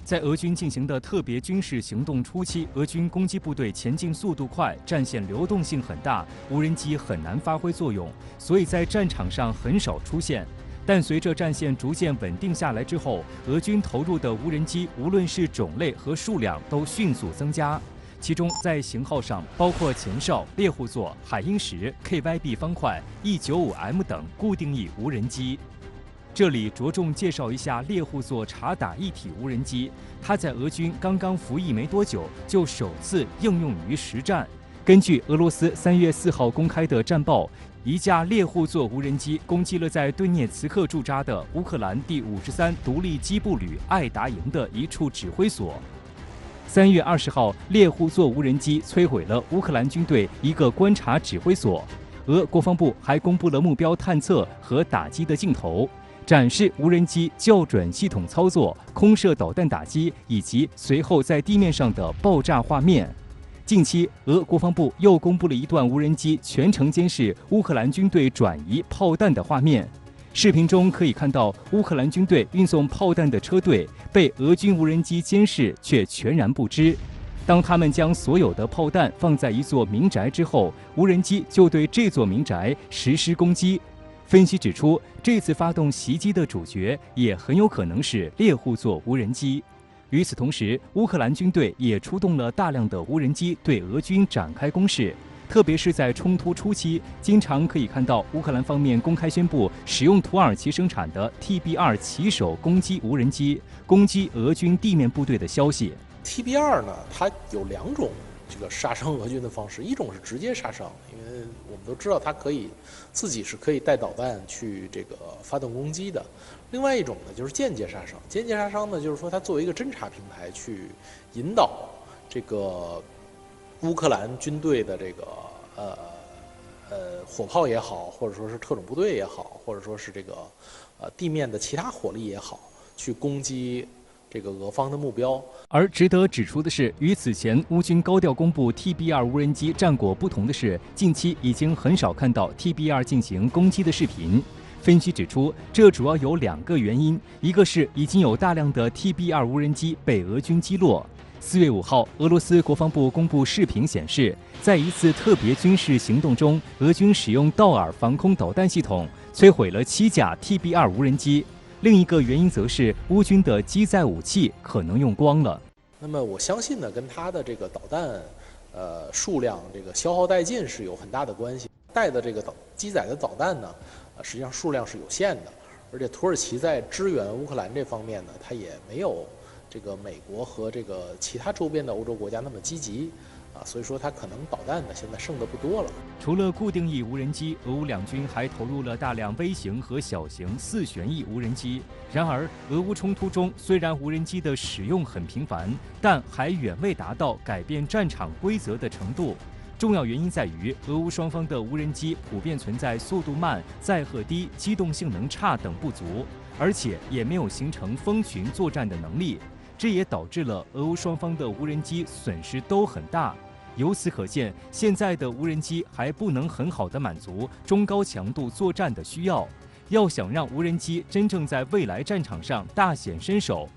在俄军进行的特别军事行动初期，俄军攻击部队前进速度快，战线流动性很大，无人机很难发挥作用，所以在战场上很少出现。但随着战线逐渐稳定下来之后，俄军投入的无人机无论是种类和数量都迅速增加。其中在型号上包括前哨、猎户座、海鹰石、KYB 方块、E95M 等固定翼无人机。这里着重介绍一下猎户座察打一体无人机，它在俄军刚刚服役没多久就首次应用于实战。根据俄罗斯3月4号公开的战报，一架猎户座无人机攻击了在顿涅茨克驻扎的乌克兰第53独立机步旅艾达营的一处指挥所。3月20号，猎户座无人机摧毁了乌克兰军队一个观察指挥所。俄国防部还公布了目标探测和打击的镜头，展示无人机校准系统操作、空射导弹打击以及随后在地面上的爆炸画面。近期，俄国防部又公布了一段无人机全程监视乌克兰军队转移炮弹的画面。视频中可以看到，乌克兰军队运送炮弹的车队被俄军无人机监视，却全然不知。当他们将所有的炮弹放在一座民宅之后，无人机就对这座民宅实施攻击。分析指出，这次发动袭击的主角也很有可能是猎户座无人机。与此同时，乌克兰军队也出动了大量的无人机对俄军展开攻势。特别是在冲突初期，经常可以看到乌克兰方面公开宣布使用土耳其生产的 TB2 骑手攻击无人机，攻击俄军地面部队的消息。TB2 呢，它有2种这个杀伤俄军的方式，一种是直接杀伤，因为我们都知道它自己是可以带导弹去这个发动攻击的。另外一种呢，就是间接杀伤。间接杀伤呢，就是说它作为一个侦察平台去引导这个乌克兰军队的这个火炮也好，或者说是特种部队也好，或者说是这个地面的其他火力也好，去攻击这个俄方的目标。而值得指出的是，与此前乌军高调公布 TB2 无人机战果不同的是，近期已经很少看到 TB2 进行攻击的视频。分析指出，这主要有2个原因，一个是已经有大量的 TB2 无人机被俄军击落。4月5号，俄罗斯国防部公布视频显示，在一次特别军事行动中，俄军使用道尔防空导弹系统摧毁了7架 TB2 无人机。另一个原因则是乌军的机载武器可能用光了。那么我相信呢，跟它的这个导弹数量这个消耗殆尽是有很大的关系。带的这个机载的导弹呢，实际上数量是有限的，而且土耳其在支援乌克兰这方面呢，它也没有这个美国和这个其他周边的欧洲国家那么积极所以说它可能导弹呢现在剩的不多了。除了固定翼无人机，俄乌两军还投入了大量微型和小型4旋翼无人机。然而，俄乌冲突中虽然无人机的使用很频繁，但还远未达到改变战场规则的程度。重要原因在于，俄乌双方的无人机普遍存在速度慢、载荷低、机动性能差等不足，而且也没有形成蜂群作战的能力。这也导致了俄乌双方的无人机损失都很大。由此可见，现在的无人机还不能很好地满足中高强度作战的需要。要想让无人机真正在未来战场上大显身手，